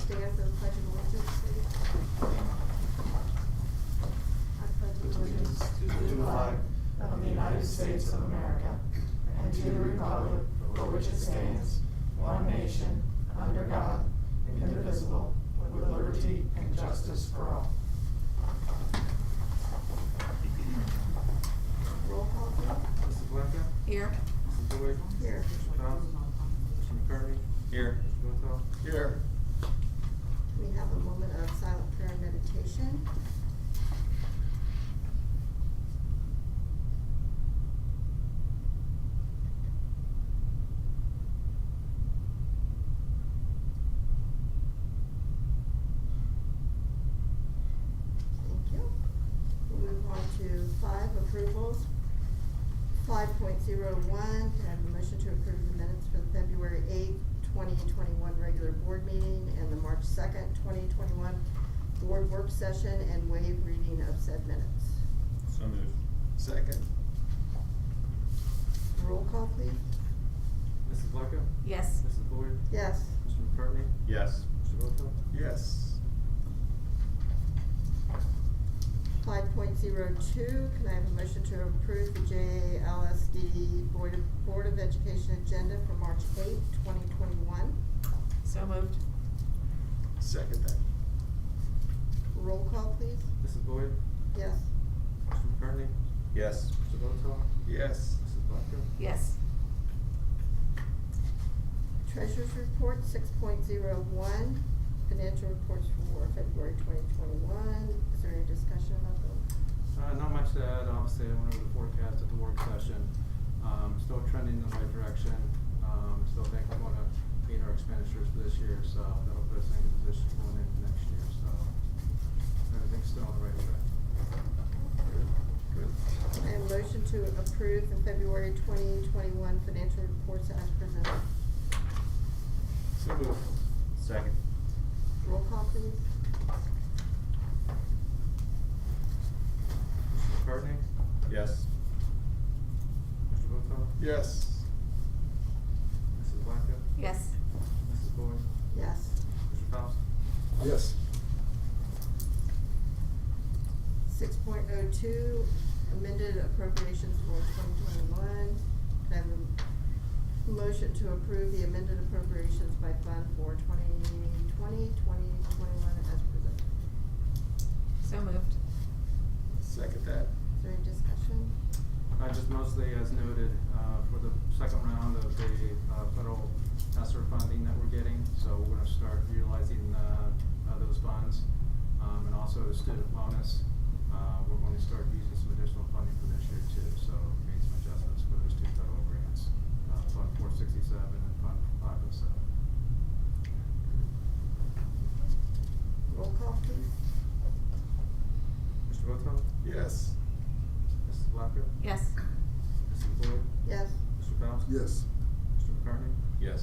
stand for the pledge of allegiance, please. I pledge allegiance To the flag of the United States of America and to the republic for which it stands, one nation, under God, indivisible, with liberty and justice for all. roll call, please. Mrs. Blanca? Here. Mrs. Boyd? Here. Mr. Faust? Mr. McCartney? Here. Mr. Votel? Here. We have a moment of silent prayer and meditation. Thank you. We'll move on to 5 approvals. 5.01, can I have a motion to approve the minutes for the February 8th, 2021 regular board meeting and the March 2nd, 2021 board work session and waive reading of said minutes? So moved. Second. Roll call, please. Mrs. Blanca? Yes. Mrs. Boyd? Yes. Mr. McCartney? Yes. Mr. Votel? Yes. 5.02, can I have a motion to approve the JALSD Board of Education agenda for March 8th, 2021? So moved. Second that. Roll call, please. Mrs. Boyd? Yes. Mr. McCartney? Yes. Mr. Votel? Yes. Mrs. Blanca? Yes. Treasurer's report, 6.01, financial reports for February 2021. Is there any discussion about them? Not much to add. Obviously, I went over the forecast at the work session. Still trending in the right direction. Still think we're going to meet our expenditures for this year, so that'll put us in a good position going into next year. So everything's still on the right track. Good. And motion to approve the February 2021 financial reports as presented. So moved. Second. Roll call, please. Mr. McCartney? Yes. Mr. Votel? Yes. Mrs. Blanca? Yes. Mrs. Boyd? Yes. Mr. Faust? Yes. 6.02, amended appropriations for 2021. Can I have a motion to approve the amended appropriations by fund for 2020, 2021 as presented? So moved. Second that. Is there any discussion? Just mostly as noted, for the second round of the federal ESSER funding that we're getting. So we're going to start utilizing those funds. And also the student bonus, we're going to start using some additional funding for this year too. So we made some adjustments for those 2 federal grants, Fund 467 and Fund 507. Roll call, please. Mr. Votel? Yes. Mrs. Blanca? Yes. Mrs. Boyd? Yes. Mr. Faust? Yes. Mr. McCartney? Yes.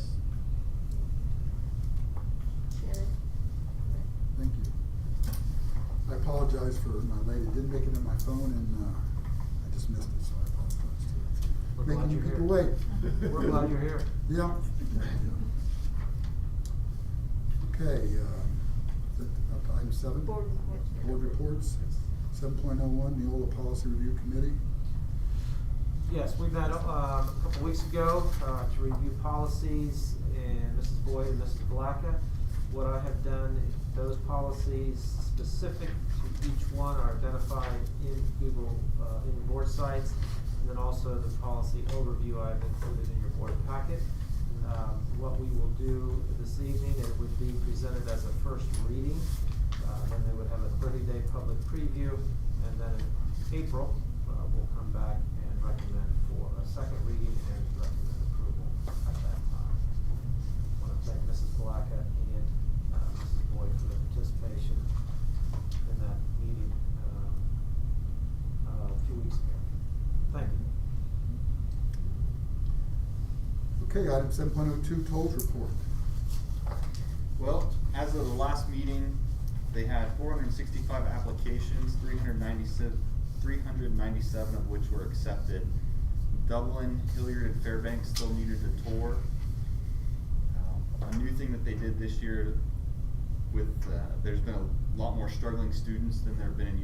Shannon? Thank you. I apologize for my lady. Didn't make it in my phone and I just missed it, so I apologize to We're glad making you you're people here. wait. We're glad you're here. Yeah. Okay, is it up to item 7? Board reports. Board reports. 7.01, Neola Policy Review Committee. Yes, we met a couple weeks ago to review policies, and Mrs. Boyd and Mrs. Blacka. What I have done, those policies specific to each one are identified in Google, in your board sites, and then also the policy overview I've included in your board packet. What we will do this evening, it would be presented as a first reading. Then they would have a 30-day public preview, and then in April, we'll come back and recommend for a second reading and recommend approval at that time. I want to thank Mrs. Blacka and Mrs. Boyd for their participation in that meeting a few weeks ago. Thank you. Okay, item 7.02, Tolls Report. Well, as of the last meeting, they had 465 applications, 397 of which were accepted. Dublin, Hilliard, and Fairbanks still needed a tour. A new thing that they did this year there's been a lot more struggling students than there have been in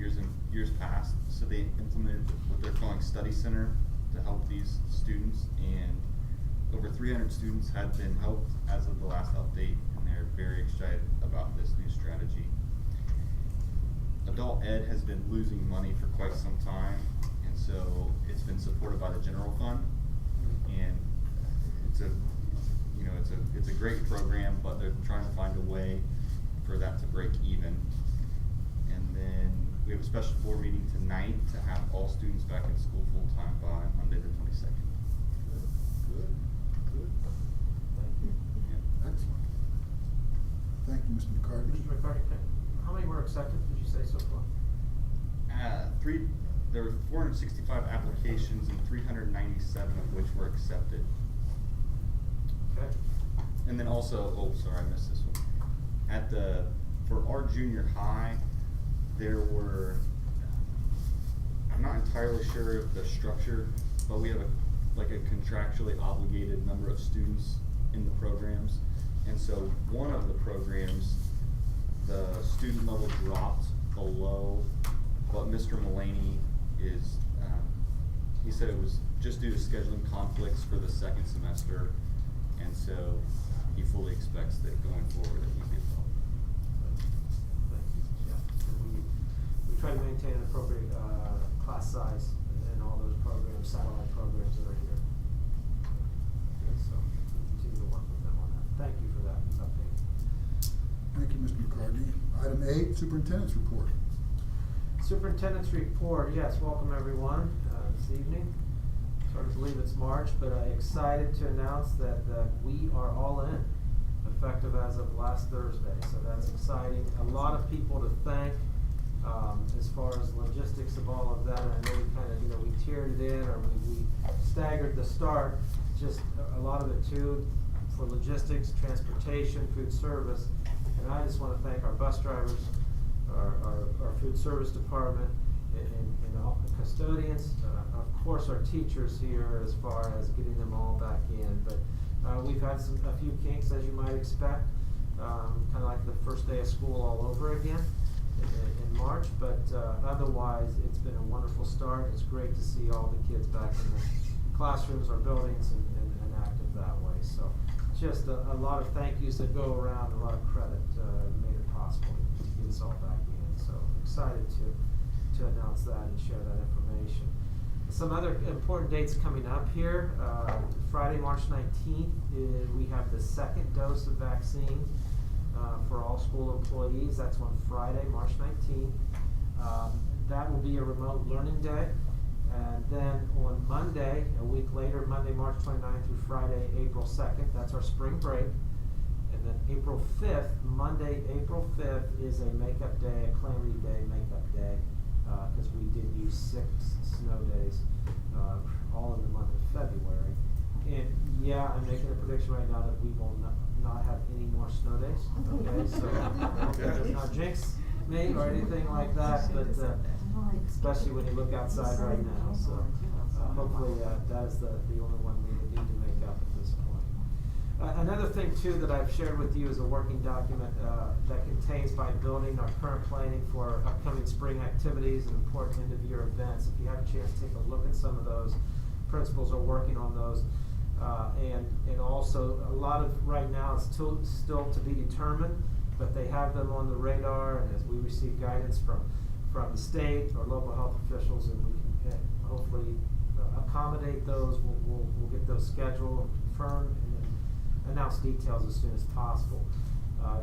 years past. So they implemented what they're calling Study Center to help these students, and over 300 students had been helped as of the last update, and they're very excited about this new strategy. Adult Ed has been losing money for quite some time, and so it's been supported by the general fund, and it's a great program, but they're trying to find a way for that to break even. And then we have a special board meeting tonight to have all students back in school full-time by Monday the 22nd. Good. Thank you. Yeah. Excellent. Thank you, Mr. McCartney. Mr. McCartney, how many were accepted, did you say so far? There were 465 applications and 397 of which were accepted. Okay. And then also, oh, sorry, I missed this one. For our junior high, there were, I'm not entirely sure of the structure, but we have a contractually obligated number of students in the programs. And so one of the programs, the student level dropped below what Mr. Mullaney is, he said it was just due to scheduling conflicts for the second semester. And so he fully expects that going forward it won't be a problem. Thank you, yeah. And we try to maintain an appropriate, class size in all those programs, satellite programs that are here. Okay, so we continue to work with them on that. Thank you for that update. Thank you, Mr. McCartney. Item 8, Superintendent's Report. Superintendent's report, yes, welcome everyone, this evening. Hard to believe it's March, but I'm excited to announce that we are all in, effective as of last Thursday. So that's exciting. A lot of people to thank as far as logistics of all of that. I know we kind of, we tiered it in, or we staggered the start. Just a lot of it too for logistics, transportation, food service. And I just want to thank our bus drivers, our food service department, and all the custodians, of course our teachers here as far as getting them all back in. But we've had a few kinks, as you might expect, kind of like the first day of school all over again in March. But otherwise, it's been a wonderful start. It's great to see all the kids back in the classrooms or buildings and active that way. So just a lot of thank yous that go around, a lot of credit made it possible to get us all back in. So excited to announce that and share that information. Some other important dates coming up here. Friday, March 19th, we have the second dose of vaccine for all school employees. That's on Friday, March 19th. That will be a remote learning day. And then on Monday, a week later, Monday, March 29th through Friday, April 2nd, that's our spring break. And then April 5th, Monday, April 5th is a makeup day, a calamity day, makeup day. Because we did use 6 snow days, all in the month of February. And yeah, I'm making a prediction right now that we will not have any more snow days. Okay, so that does not jinx me or anything like that, but especially when you look outside right now. So hopefully that is the only one we would need to make up at this point. Another thing too that I've shared with you is a working document that contains by building our current planning for upcoming spring activities and important end-of-year events. If you have a chance to take a look at some of those, principals are working on those. And also a lot of right now is still to be determined, but they have them on the radar, and as we receive guidance from the state or local health officials, and we can hopefully accommodate those, we'll get those scheduled and confirmed, and then announce details as soon as possible.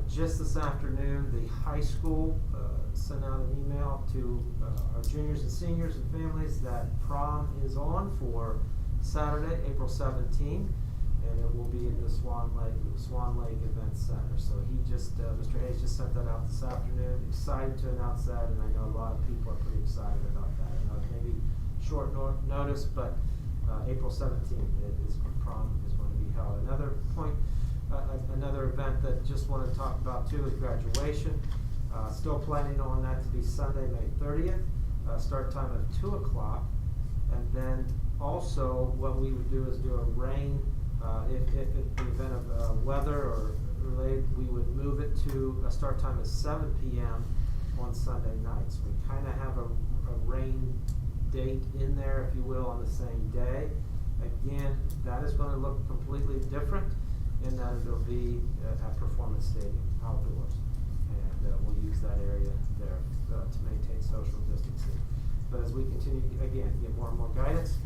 Just this afternoon, the high school sent out an email to our juniors and seniors and families that prom is on for Saturday, April 17th, and it will be in the Swan Lake Event Center. So he just, Mr. Hayes just sent that out this afternoon. Excited to announce that, and I know a lot of people are pretty excited about that. I know it may be short notice, but April 17th prom is going to be held. Another event that just want to talk about too is graduation. Still planning on that to be Sunday, May 30th. Start time of 2 o'clock, and then also what we would do is do a rain, if the event of weather or related Sunday, we would move it to a start time of 7 p.m. on Sunday nights. We kind of have a rain date in there, if you will, on the same day. Again, that is going to look completely different in that it'll be at Performance Stadium, outdoors. And we'll use that area there to maintain social distancing. But as we continue, again, get more and more guidance,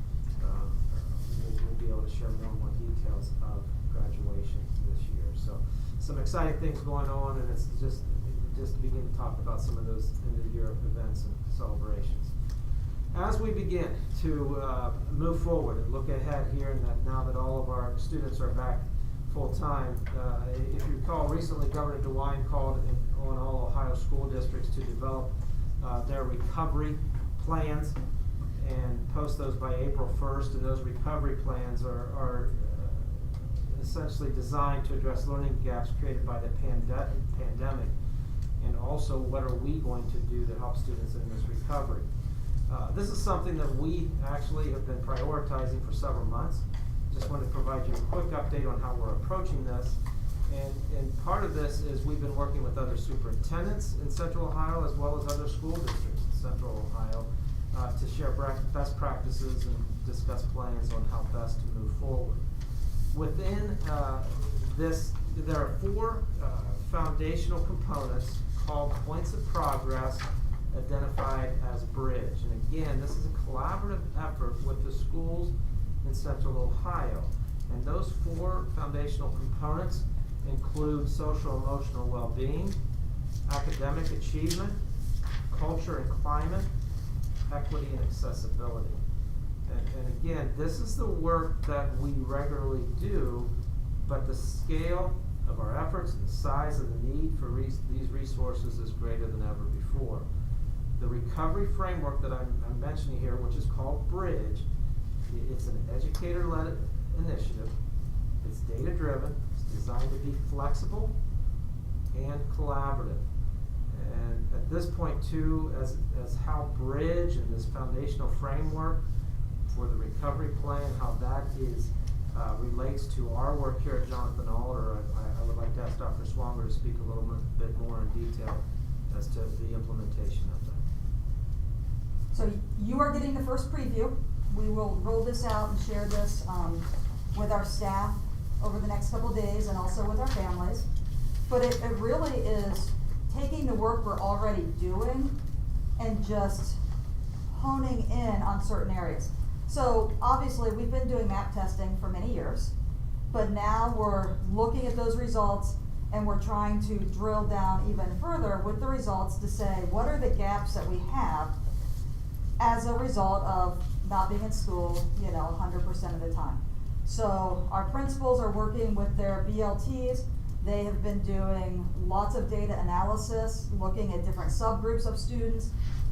we'll be able to share more and more details of graduation this year. So some exciting things going on, and it's just to begin to talk about some of those end-of-year events and celebrations. As we begin to move forward and look ahead here, and that now that all of our students are back full-time, if you recall, recently Governor DeWine called on all Ohio school districts to develop their recovery plans and post those by April 1st, and those recovery plans are essentially designed to address learning gaps created by the pandemic, and also what are we going to do to help students in this recovery. This is something that we actually have been prioritizing for several months. Just wanted to provide you a quick update on how we're approaching this. And part of this is we've been working with other superintendents in Central Ohio as well as other school districts in Central Ohio to share best practices and discuss plans on how best to move forward. Within this, there are 4 foundational components called points of progress, identified as Bridge. And again, this is a collaborative effort with the schools in Central Ohio. And those 4 foundational components include social emotional well-being, academic achievement, culture and climate, equity and accessibility. And again, this is the work that we regularly do, but the scale of our efforts and the size of the need for these resources is greater than ever before. The recovery framework that I'm mentioning here, which is called Bridge, it's an educator-led initiative. It's data-driven. It's designed to be flexible and collaborative. And at this point, too, as how Bridge and this foundational framework for the recovery plan, how that is relates to our work here at Jonathan Alder, I would like to ask Dr. Swanger to speak a little bit more in detail as to the implementation of that. So you are getting the first preview. We will roll this out and share this with our staff over the next couple of days and also with our families. But it really is taking the work we're already doing and just honing in on certain areas. So obviously we've been doing map testing for many years, but now we're looking at those results and we're trying to drill down even further with the results to say what are the gaps that we have as a result of not being in school, 100% of the time. So our principals are working with their BLTs. They have been doing lots of data analysis, looking at different subgroups of students,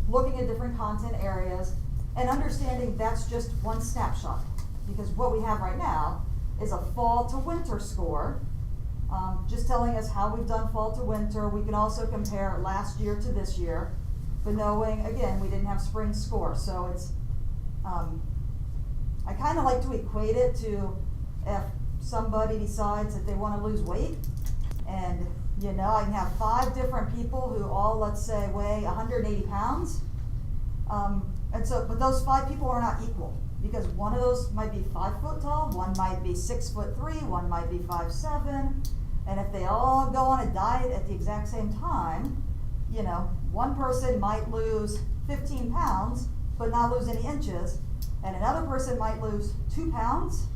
looking at different content areas, and understanding that's just one snapshot. Because what we have right now is a fall to winter score, just telling us how we've done fall to winter. We can also compare last year to this year, but knowing, again, we didn't have spring score. So it's, I kind of like to equate it to if somebody decides that they want to lose weight, and I can have 5 different people who all, let's say, weigh 180 pounds. And so, but those 5 people are not equal, because one of those might be 5 foot tall, one might be 6'3", one might be 5'7", and if they all go on a diet at the exact same time, one person might lose 15 pounds, but not lose any inches, and another person might lose 2 pounds,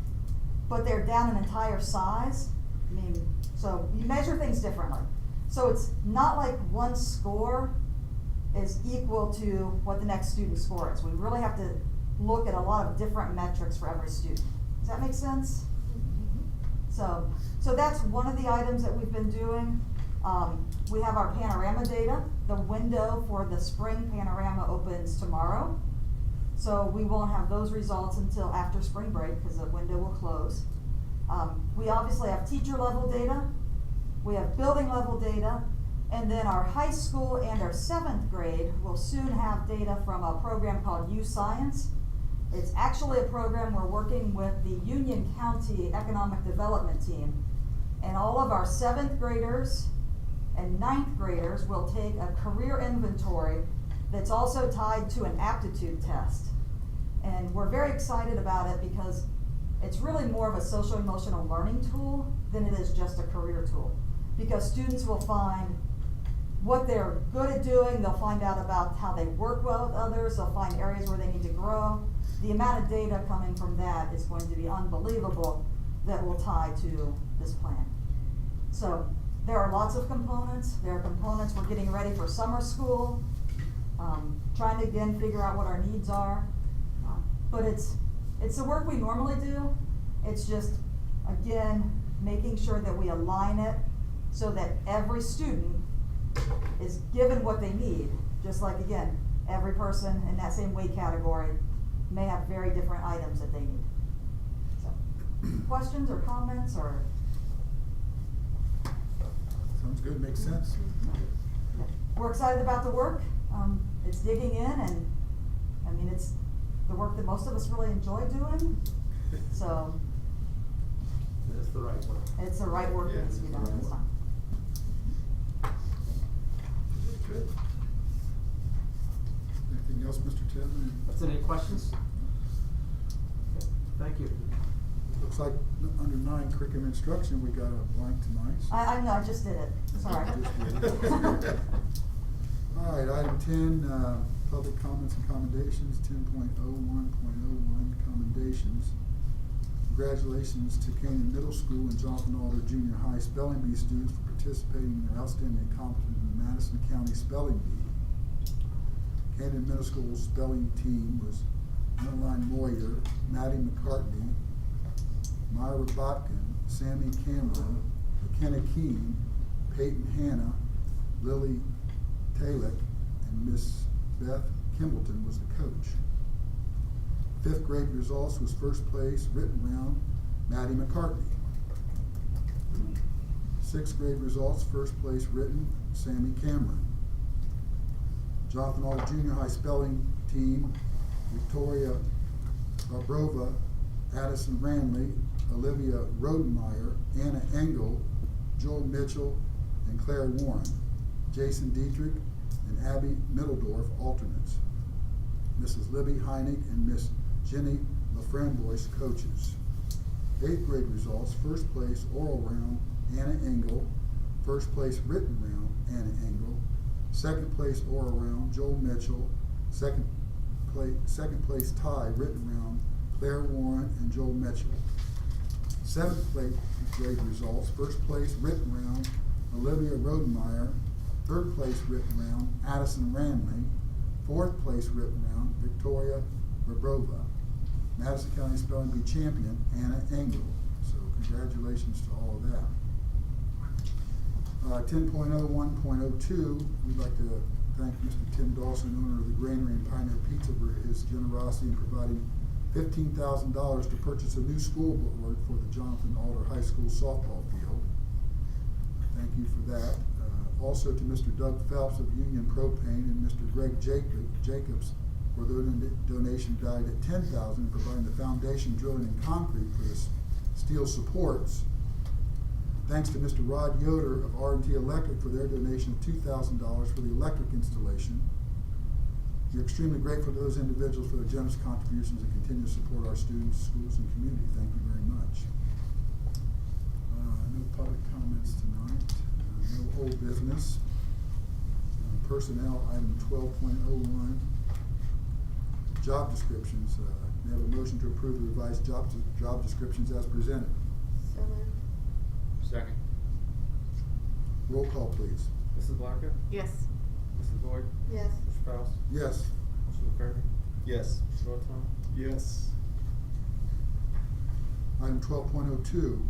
but they're down an entire size. So you measure things differently. So it's not like one score is equal to what the next student's score is. We really have to look at a lot of different metrics for every student. Does that make sense? Mm-hmm. So that's one of the items that we've been doing. We have our panorama data. The window for the spring panorama opens tomorrow. So we won't have those results until after spring break because the window will close. We obviously have teacher level data. We have building level data. And then our high school and our 7th grade will soon have data from a program called U-Science. It's actually a program we're working with the Union County Economic Development Team. And all of our 7th graders and 9th graders will take a career inventory that's also tied to an aptitude test. And we're very excited about it because it's really more of a social emotional learning tool than it is just a career tool. Because students will find what they're good at doing, they'll find out about how they work well with others, they'll find areas where they need to grow. The amount of data coming from that is going to be unbelievable that will tie to this plan. So there are lots of components. There are components we're getting ready for summer school, trying to again figure out what our needs are. But it's the work we normally do. It's just, again, making sure that we align it so that every student is given what they need. Just like, again, every person in that same weight category may have very different items that they need. So, questions or comments or? Sounds good, makes sense. We're excited about the work. It's digging in, and I mean, it's the work that most of us really enjoy doing. So It's the right one. it's the right work that needs to be done at this time. Good. Anything else, Mr. Tillman? That's it. Any questions? Okay, thank you. Looks like under 9 curriculum instruction, we got a blank tonight. I know, I just did it. Sorry. All right, item 10, public comments and commendations, 10.01.01, commendations. Congratulations to Canaan Middle School and Jonathan Alder Junior High Spelling Bee students for participating in their outstanding accomplishment in the Madison County Spelling Bee. Canaan Middle School's spelling team was Caroline Moyer, Maddie McCartney, Myra Botkin, Sammy Cameron, McKenna Keene, Peyton Hanna, Lily Talick, and Miss Beth Kimbleton was the coach. 5th grade results was first place written round, Maddie McCartney. 6th grade results, first place written, Sammy Cameron. Jonathan Alder Junior High spelling team, Victoria Barbrova, Addison Ranley, Olivia Rodenmeyer, Anna Engel, Joel Mitchell, and Claire Warren. Jason Dietrich and Abby Middledorf alternates. Mrs. Libby Heinig and Miss Jenny LaFramboise coaches. 8th grade results, first place oral round, Anna Engel. First place written round, Anna Engel. 2nd place oral round, Joel Mitchell. Second place tie written round, Claire Warren and Joel Mitchell. 7th grade results, first place written round, Olivia Rodenmeyer. 3rd place written round, Addison Ranley. 4th place written round, Victoria Barbrova. Madison County Spelling Bee champion, Anna Engel. So congratulations to all of that. 10.01.02, we'd like to thank Mr. Tim Dawson, owner of the Granary and Pioneer Pizza, for his generosity in providing $15,000 to purchase a new school board for the Jonathan Alder High School softball field. Thank you for that. Also to Mr. Doug Phelps of Union Propane and Mr. Greg Jacobs for their donation valued at $10,000 in providing the foundation drilling and concrete for the steel supports. Thanks to Mr. Rod Yoder of R&T Electric for their donation of $2,000 for the electric installation. We're extremely grateful to those individuals for their generous contributions and continue to support our students, schools, and community. Thank you very much. No public comments tonight. No old business. Personnel, item 12.01. Job descriptions. May I have a motion to approve the revised job descriptions as presented? So moved. Second. Roll call, please. Mrs. Blacker? Yes. Mrs. Boyd? Yes. Mr. Faust? Yes. Mr. McCartney? Yes. Mr. Rothman? Yes. Item 12.02.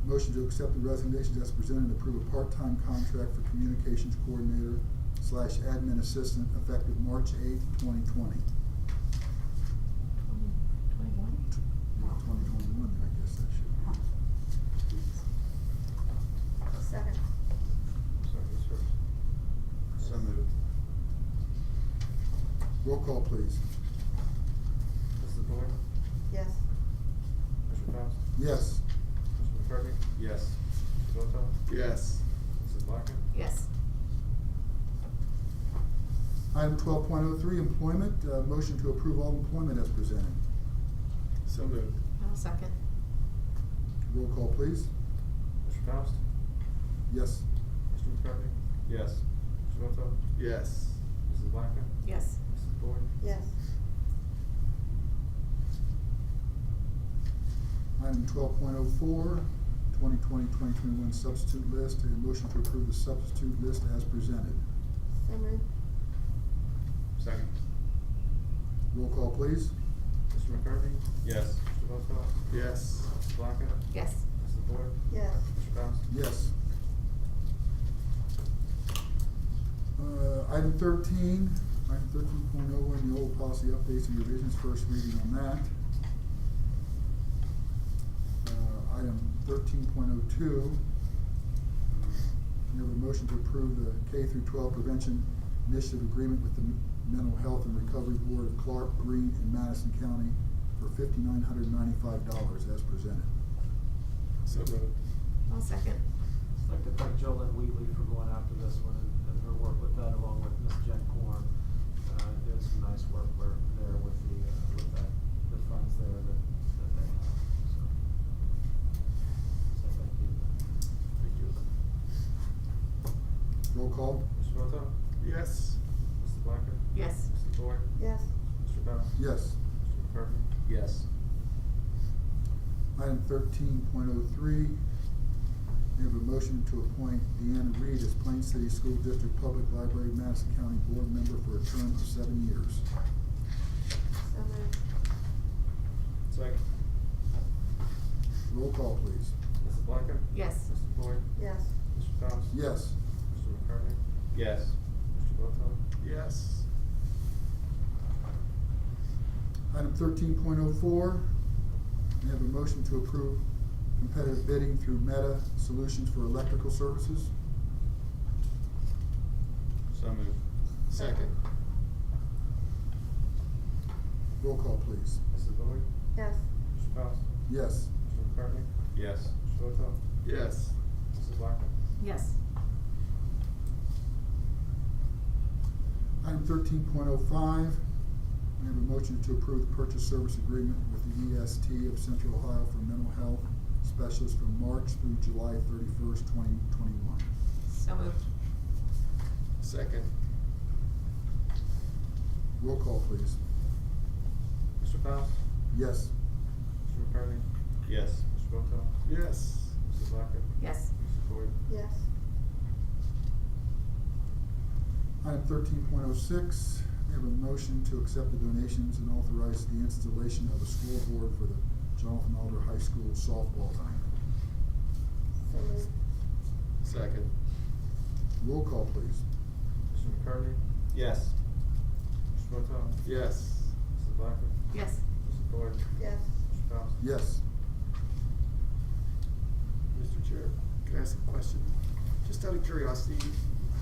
Motion to accept the resignations as presented and approve a part-time contract for communications coordinator / admin assistant effective March 8th, 2020. 2021, I guess that should. Second. Sorry, who's first? So moved. Roll call, please. Mrs. Boyd? Yes. Mr. Faust? Yes. Mr. McCartney? Yes. Mr. Voto? Yes. Mrs. Blackett? Yes. Item 12.03, employment, motion to approve all employment as presented. So moved. I'll second. Roll call, please. Mr. Faust? Yes. Mr. McCartney? Yes. Mr. Voto? Yes. Mrs. Blackett? Yes. Mrs. Boyd? Yes. Item 12.04, 2020-2021 substitute list, a motion to approve the substitute list as presented. So moved. Second. Roll call, please. Mr. McCartney? Yes. Mr. Voto? Yes. Mrs. Blackett? Yes. Mrs. Boyd? Yes. Mr. Faust? Yes. Item 13, item 13.01, the old policy updates and revisions, first reading on that. Item 13.02, we have a motion to approve the K through 12 prevention initiative agreement with the Mental Health and Recovery Board of Clark, Greene, and Madison County for $5,995 as presented. So moved. I'll second. I'd like to thank Jolyn Wheatley for going after this one and her work with that, along with Miss Jen Korn. Doing some nice work there with the funds there that they have, so thank you. Thank you. Roll call? Mr. Voto? Yes. Mrs. Blackett? Yes. Mrs. Boyd? Yes. Mr. Faust? Yes. Mr. McCartney? Yes. Item 13.03, we have a motion to appoint Deanna Reed as Plain City School District Public Library Madison County Board Member for a term of 7 years. So moved. Second. Roll call, please. Mrs. Blackett? Yes. Mrs. Boyd? Yes. Mr. Faust? Yes. Mr. McCartney? Yes. Mr. Voto? Yes. Item 13.04, we have a motion to approve competitive bidding through Meta Solutions for electrical services. So moved. Second. Roll call, please. Mrs. Boyd? Yes. Mr. Faust? Yes. Mr. McCartney? Yes. Mr. Voto? Yes. Mrs. Blackett? Yes. Item 13.05, we have a motion to approve the purchase service agreement with the EST of Central Ohio for mental health specialists from March through July 31st, 2021. So moved. Second. Roll call, please. Mr. Faust? Yes. Mr. McCartney? Yes. Mr. Voto? Yes. Mrs. Blackett? Yes. Mrs. Boyd? Yes. Item 13.06, we have a motion to accept the donations and authorize the installation of a scoreboard for the Jonathan Alder High School softball tournament. So moved. Second. Roll call, please. Mr. McCartney? Yes. Mr. Voto? Yes. Mrs. Blackett? Yes. Mrs. Boyd? Yes. Mr. Faust? Yes. Mr. Chair, can I ask a question? Just out of curiosity,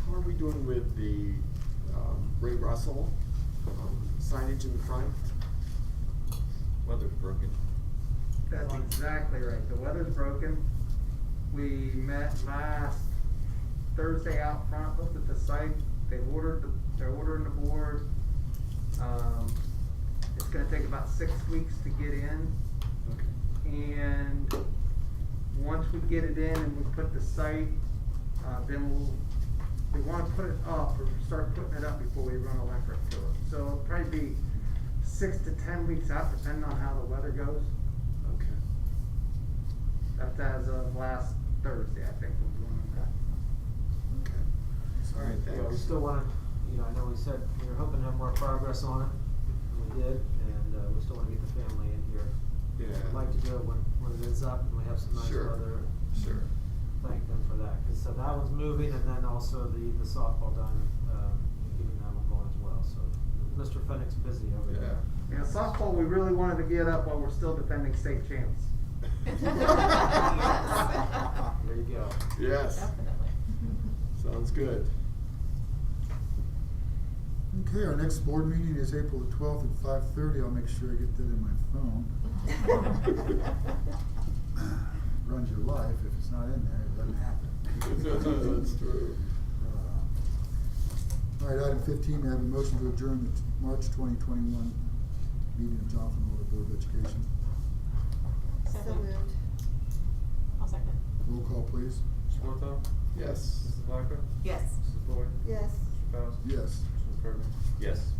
how are we doing with the Ray Russell signage in the front? Weather's broken. That's exactly right. The weather's broken. We met last Thursday out front, looked at the site. They're ordering the board. It's gonna take about 6 weeks to get in. Okay. And once we get it in and we put the site, then we wanna put it up or start putting it up before we run electric to it. So it'll probably be 6 to 10 weeks out, depending on how the weather goes. Okay. That's as of last Thursday, I think, was when we met. Okay. All right, Yeah, we thanks. still wanna, I know we said we were hoping to have more progress on it, and we did, and we still wanna get the family in here. Yeah. I'd like to do it when it is up and we have some nice Sure. weather. Sure. Thank them for that, 'cause so that one's moving, and then also the softball diamond, getting that one going as well, so Mr. Fennick's busy over there. Yeah, softball, we really wanted to get up while we're still defending state champs. Yes. There you go. Yes. Definitely. Sounds good. Okay, our next board meeting is April the 12th at 5:30. I'll make sure I get that in my phone. Runs your life. it's not in there, it doesn't happen. That's true. All right, item 15, may I have a motion to adjourn the March 2021 meeting of Johnson Water Board of Education? So moved. I'll second. Roll call, please. Mr. Voto? Yes. Mrs. Blacker? Yes. Mrs. Boyd? Yes. Mr. Faust? Yes. Mr. McCartney? Yes.